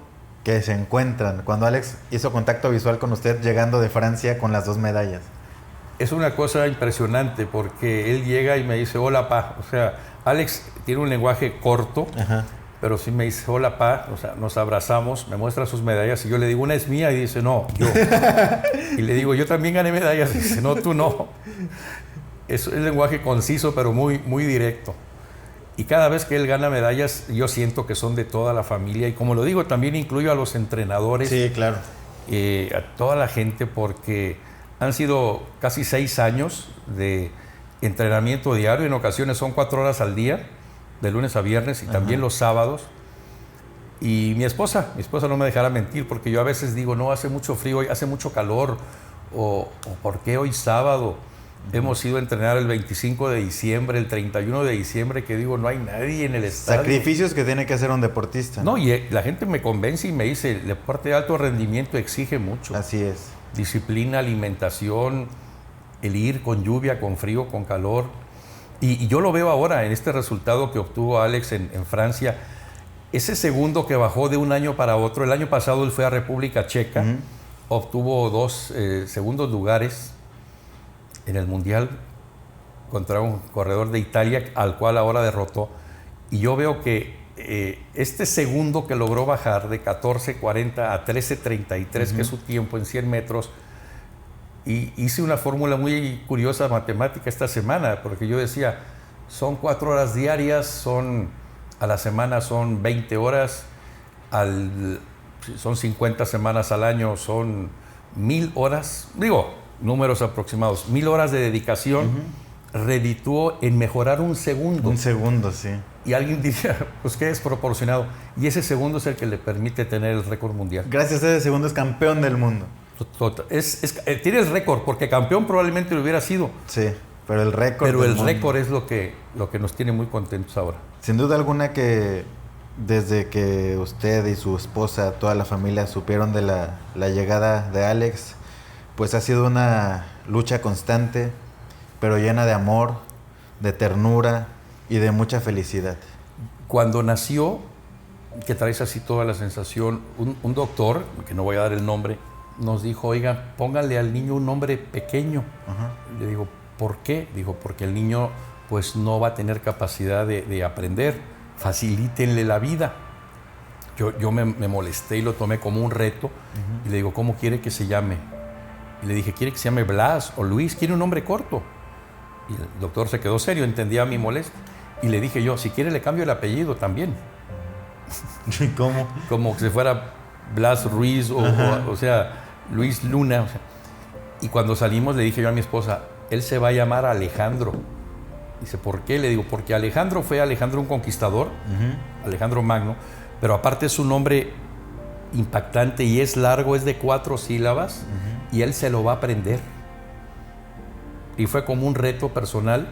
que se encuentran cuando Alex hizo contacto visual con usted llegando de Francia con las 2 medallas? Es una cosa impresionante porque él llega y me dice, hola, pa. O sea, Alex tiene un lenguaje corto, pero sí me dice, hola, pa. O sea, nos abrazamos, me muestra sus medallas y yo le digo, una es mía, y dice, no, yo. Y le digo, yo también gané medallas. Y dice, no, tú no. Es el lenguaje conciso, pero muy, muy directo. Y cada vez que él gana medallas, yo siento que son de toda la familia. Y como lo digo, también incluyo a los entrenadores. Sí, claro. A toda la gente, porque han sido casi 6 años de entrenamiento diario. En ocasiones son 4 horas al día, de lunes a viernes, y también los sábados. Y mi esposa no me dejará mentir, porque yo a veces digo, no, hace mucho frío, hace mucho calor, o ¿por qué hoy sábado? Hemos ido a entrenar el 25 de diciembre, el 31 de diciembre, que digo, no hay nadie en el estadio. Sacrificios que tiene que hacer un deportista. No, y la gente me convence y me dice, el deporte de alto rendimiento exige mucho. Así es. Disciplina, alimentación, el ir con lluvia, con frío, con calor. Y yo lo veo ahora en este resultado que obtuvo Alex en Francia. Ese segundo que bajó de un año para otro, el año pasado él fue a República Checa, obtuvo 2 segundos lugares en el Mundial contra un corredor de Italia al cual ahora derrotó. Y yo veo que este segundo que logró bajar de 14:40 a 13:33, que es su tiempo en 100 metros, y hice una fórmula muy curiosa matemática esta semana, porque yo decía, son 4 horas diarias, a la semana son 20 horas, son 50 semanas al año, son 1000 horas, digo, números aproximados, 1000 horas de dedicación, redituó en mejorar un segundo. Un segundo, sí. Y alguien diría, pues qué desproporcionado. Y ese segundo es el que le permite tener el récord mundial. Gracias a ese segundo es campeón del mundo. Tiene el récord, porque campeón probablemente lo hubiera sido. Sí, pero el récord. Pero el récord es lo que nos tiene muy contentos ahora. Sin duda alguna que desde que usted y su esposa, toda la familia, supieron de la llegada de Alex, pues ha sido una lucha constante, pero llena de amor, de ternura y de mucha felicidad. Cuando nació, que traes así toda la sensación, un doctor, que no voy a dar el nombre, nos dijo, oiga, pónganle al niño un nombre pequeño. Le digo, ¿por qué? Dijo, porque el niño pues no va a tener capacidad de aprender, facilítenle la vida. Yo me molesté y lo tomé como un reto, y le digo, ¿cómo quiere que se llame? Y le dije, ¿quiere que se llame Blas o Luis? ¿Quiere un nombre corto? Y el doctor se quedó serio, entendía mi molestia. Y le dije yo, si quiere le cambio el apellido también. ¿Cómo? Como que se fuera Blas Ruiz o sea, Luis Luna. O sea. Y cuando salimos le dije yo a mi esposa, él se va a llamar Alejandro. Dice, ¿por qué? Le digo, porque Alejandro fue Alejandro un conquistador, Alejandro Magno, pero aparte es un nombre impactante y es largo, es de 4 sílabas, y él se lo va a aprender. Y fue como un reto personal.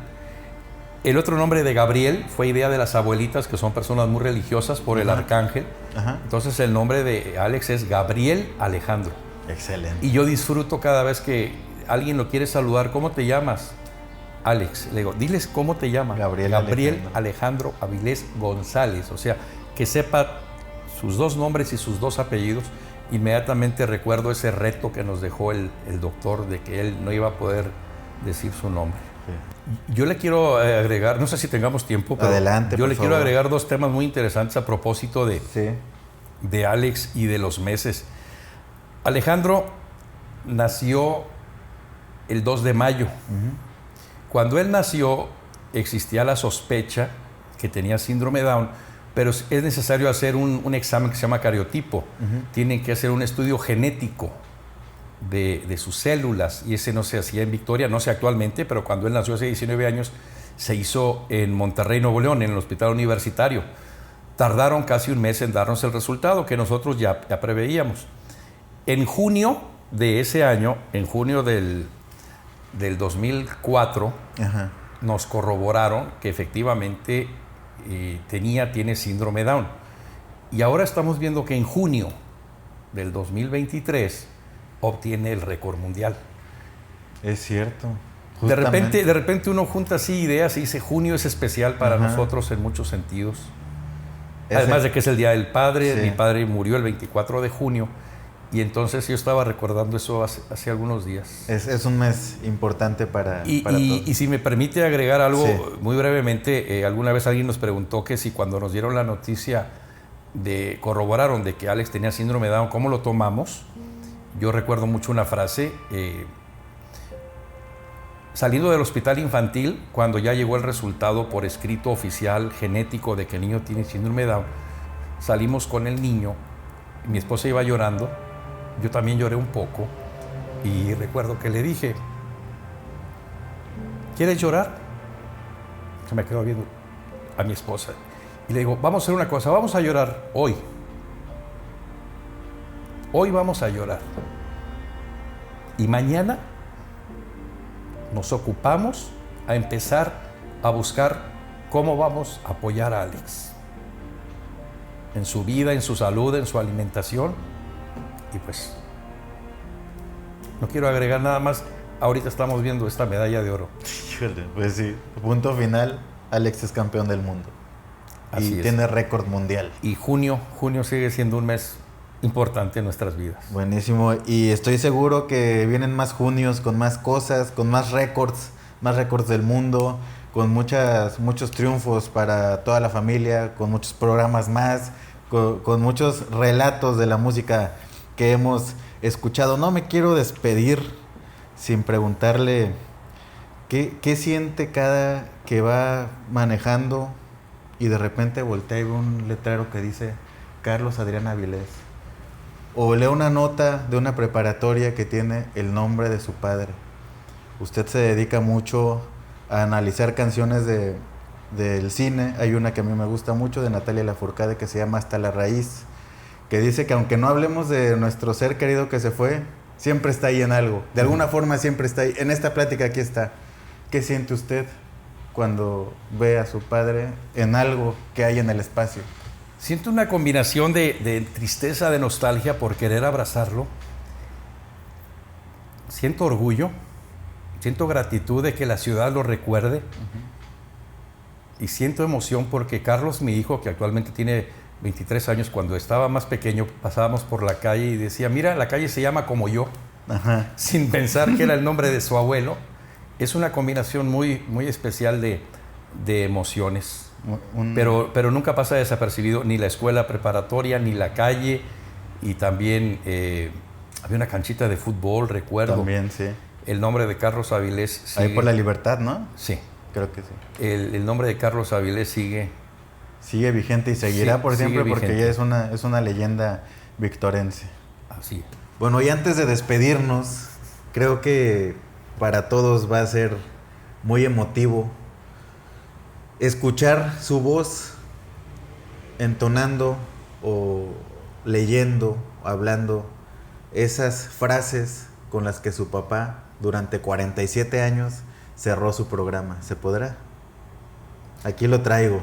El otro nombre de Gabriel fue idea de las abuelitas, que son personas muy religiosas, por el arcángel. Entonces el nombre de Alex es Gabriel Alejandro. Excelente. Y yo disfruto cada vez que alguien lo quiere saludar. ¿Cómo te llamas? Alex. Le digo, diles cómo te llamas. Gabriel Alejandro Avilés González. O sea, que sepa sus 2 nombres y sus 2 apellidos. Inmediatamente recuerdo ese reto que nos dejó el doctor de que él no iba a poder decir su nombre. Sí. Yo le quiero agregar, no sé si tengamos tiempo, pero adelante, yo le favor. Quiero agregar 2 temas muy interesantes a propósito de de Alex y de los meses. Alejandro nació el 2 de mayo. Cuando él nació, existía la sospecha que tenía síndrome Down, pero es necesario hacer un examen que se llama cariotipo. Tienen que hacer un estudio genético de sus células, y ese no se hacía en Victoria, no sé actualmente, pero cuando él nació hace 19 años, se hizo en Monterrey, Nuevo León, en el hospital universitario. Tardaron casi un mes en darnos el resultado que nosotros ya preveíamos. En junio de ese año, en junio del 2004, nos corroboraron que efectivamente tiene síndrome Down. Y ahora estamos viendo que en junio del 2023 obtiene el récord mundial. Es cierto. De repente uno junta así ideas y dice, junio es especial para nosotros en muchos sentidos. Además de que es el Día del Padre. Sí. Mi padre murió el 24 de junio. Y entonces yo estaba recordando eso hace algunos días. Es un mes importante para todos. Y si me permite agregar algo muy brevemente, alguna vez alguien nos preguntó que si cuando nos dieron la noticia corroboraron de que Alex tenía síndrome de Down, ¿cómo lo tomamos? Yo recuerdo mucho una frase, saliendo del hospital infantil, cuando ya llegó el resultado por escrito oficial genético de que el niño tiene síndrome de Down, salimos con el niño, mi esposa iba llorando, yo también lloré un poco, y recuerdo que le dije, ¿quieres llorar? Se me quedó viendo a mi esposa y le digo, vamos a hacer una cosa, vamos a llorar hoy. Hoy vamos a llorar. Y mañana nos ocupamos a empezar a buscar cómo vamos a apoyar a Alex en su vida, en su salud, en su alimentación. Y pues no quiero agregar nada más. Ahorita estamos viendo esta medalla de oro. Pues sí, punto final, Alex es campeón del mundo. Así tiene récord mundial. Y junio sigue siendo un mes importante en nuestras vidas. Buenísimo, y estoy seguro que vienen más junios con más cosas, con más récords del mundo, con muchos triunfos para toda la familia, con muchos programas más, con muchos relatos de la música que hemos escuchado. No me quiero despedir sin preguntarle qué siente cada que va manejando y de repente voltea y ve un letrero que dice Carlos Adrián Avilés, o lee una nota de una preparatoria que tiene el nombre de su padre. Usted se dedica mucho a analizar canciones del cine. Hay una que a mí me gusta mucho de Natalia Lafourcade que se llama Hasta la Raíz, que dice que aunque no hablemos de nuestro ser querido que se fue, siempre está ahí en algo. De alguna forma siempre está ahí. En esta plática aquí está. ¿Qué siente usted cuando ve a su padre en algo que hay en el espacio? Siento una combinación de tristeza, de nostalgia por querer abrazarlo. Siento orgullo, siento gratitud de que la ciudad lo recuerde. Y siento emoción porque Carlos, mi hijo, que actualmente tiene 23 años, cuando estaba más pequeño, pasábamos por la calle y decía, mira, la calle se llama como yo, sin pensar que era el nombre de su abuelo. Es una combinación muy, muy especial de emociones. Pero nunca pasa desapercibido ni la escuela preparatoria, ni la calle. Y también había una canchita de fútbol, recuerdo. También, sí. El nombre de Carlos Avilés sigue. Ahí por la Libertad, ¿no? Sí. Creo que sí. El nombre de Carlos Avilés sigue vigente y seguirá por siempre porque ya es una leyenda victorense. Así. Bueno, y antes de despedirnos, creo que para todos va a ser muy emotivo escuchar su voz entonando o leyendo, hablando esas frases con las que su papá durante 47 años cerró su programa. ¿Se podrá? Aquí lo traigo.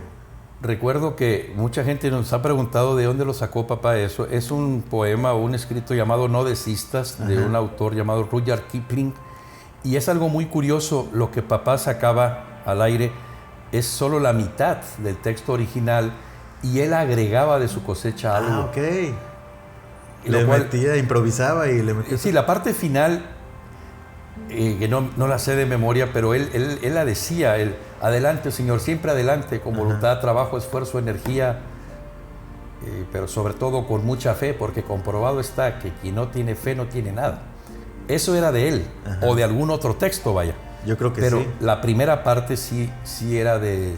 Recuerdo que mucha gente nos ha preguntado de dónde lo sacó papá eso. Es un poema o un escrito llamado No desistas, de un autor llamado Rudyard Kipling. Y es algo muy curioso, lo que papá sacaba al aire es solo la mitad del texto original y él agregaba de su cosecha algo. Ah, ok. Metía, improvisaba y le metía. Sí, la parte final, que no la sé de memoria, pero él la decía, adelante, Señor, siempre adelante, con voluntad, trabajo, esfuerzo, energía, pero sobre todo con mucha fe, porque comprobado está que quien no tiene fe no tiene nada. Eso era de él, o de algún otro texto, vaya. Yo creo que pero sí. La primera parte sí era de...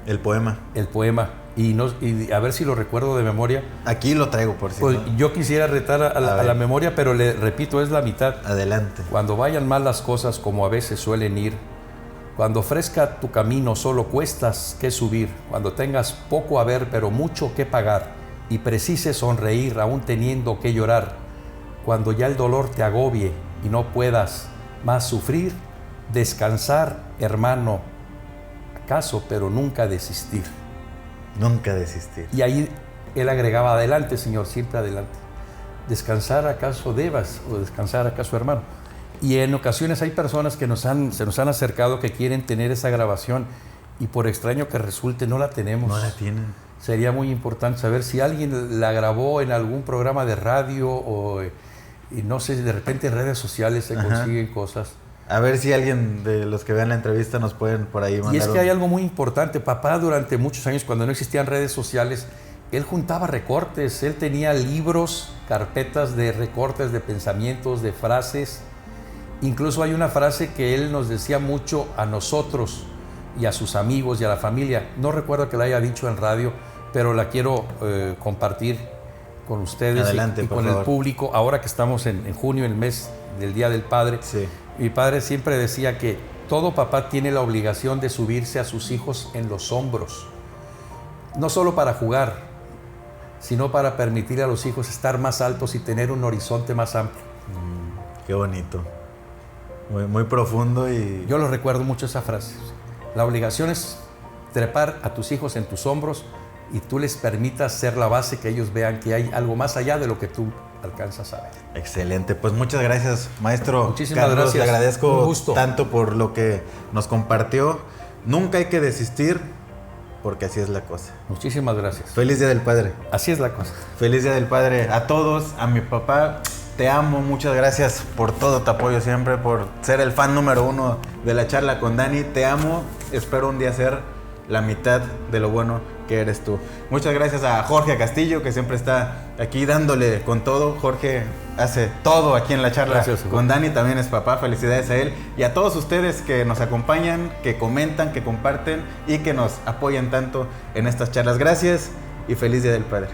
El poema. El poema. Y a ver si lo recuerdo de memoria. Aquí lo traigo, por si pues no. Yo quisiera retar a la memoria, pero le repito, es la mitad. Adelante. Cuando vayan mal las cosas como a veces suelen ir, cuando ofrezca tu camino solo cuestas que subir, cuando tengas poco a ver pero mucho que pagar y precises sonreír aún teniendo que llorar, cuando ya el dolor te agobie y no puedas más sufrir, descansar, hermano, acaso, pero nunca desistir. Nunca desistir. Y ahí él agregaba, adelante, Señor, siempre adelante. Descansar acaso debas, o descansar acaso, hermano. Y en ocasiones hay personas que se nos han acercado que quieren tener esa grabación y por extraño que resulte no la tenemos. No la tienen. Sería muy importante saber si alguien la grabó en algún programa de radio o y no sé, de repente en redes sociales se consiguen cosas. A ver si alguien de los que vean la entrevista nos pueden por ahí mandar. Y es que hay algo muy importante. Papá durante muchos años, cuando no existían redes sociales, él juntaba recortes. Él tenía libros, carpetas de recortes de pensamientos, de frases. Incluso hay una frase que él nos decía mucho a nosotros y a sus amigos y a la familia. No recuerdo que la haya dicho en radio, pero la quiero compartir con ustedes. Adelante, y con el público. Ahora que estamos en junio, el mes del Día del Padre. Sí. Mi padre siempre decía que todo papá tiene la obligación de subirse a sus hijos en los hombros. No solo para jugar, sino para permitir a los hijos estar más altos y tener un horizonte más amplio. Qué bonito. Muy, muy profundo y... Yo lo recuerdo mucho esa frase. La obligación es trepar a tus hijos en tus hombros y tú les permitas ser la base, que ellos vean que hay algo más allá de lo que tú alcanzas a ver. Excelente, pues muchas gracias, maestro. Muchísimas Carlos, gracias. Le agradezco Un gusto. tanto por lo que nos compartió. Nunca hay que desistir, porque así es la cosa. Muchísimas gracias. Feliz Día del Padre. Así es la cosa. Feliz Día del Padre a todos, a mi papá. Te amo, muchas gracias por todo tu apoyo siempre, por ser el fan número 1 de la charla con Dani. Te amo, espero un día ser la mitad de lo bueno que eres tú. Muchas gracias a Jorge Castillo, que siempre está aquí dándole con todo. Jorge hace todo aquí en la charla. Gracias, con Dani, también es papá, felicidades a él. Y a todos ustedes que nos acompañan, que comentan, que comparten y que nos apoyan tanto en estas charlas. Gracias y feliz Día del Padre.